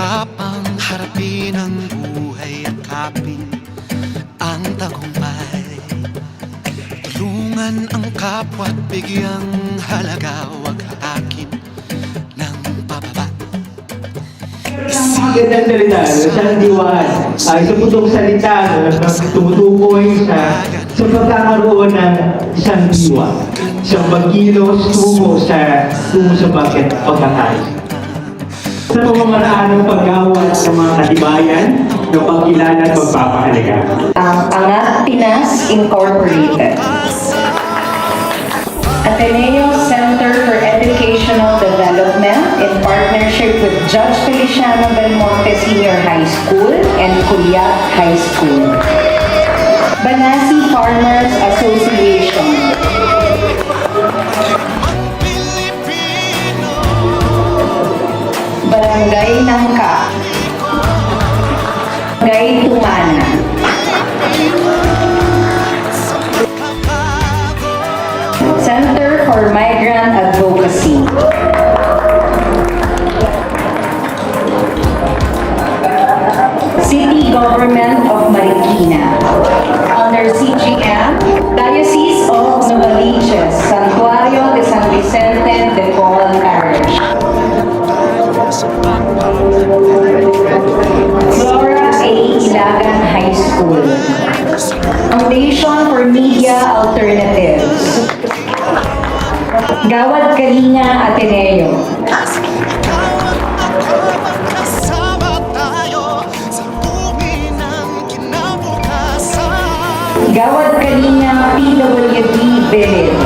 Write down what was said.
Yakapang harapin ang buhay, yakapin ang tagumpay. Tulungan ang kapwa at bigyang halaga, huwag hatakin ng pababa. Magandang salita, Sandiwaan. Isa po itong salita na tumutukoy sa pagkakaroon ng isang diwa, isang pagkilos tungo sa bakit pagkakaroon. Sa pamamaraan ng paggawa ng mga katibayan ng pagkilala at pagpapahalaga. Ang 𝐒𝐀𝐍𝐃𝐈𝐖𝐀𝐍 Incorporated. Ateneo Center for Educational Development in partnership with 𝐗𝑢𝑗𝐿𝐴 Senior High School and 𝑒𝐀𝐍 High School. Banasi Farmers Association. Barangay Nangka. Barangay Tumana. Center for Migrant Advocacy. City Government of Marikina. Under CGM, Diocese of Novaliches, Santuario de San Vicente de Paul Parish. Flora A. Ilagan High School. Foundation for Media Alternatives. 𝐗𝑢𝑗𝑎𝑙𝑖𝐻 Ateneo. 𝐗𝑢𝑗𝑎𝑙𝑖𝐻 PWD Village.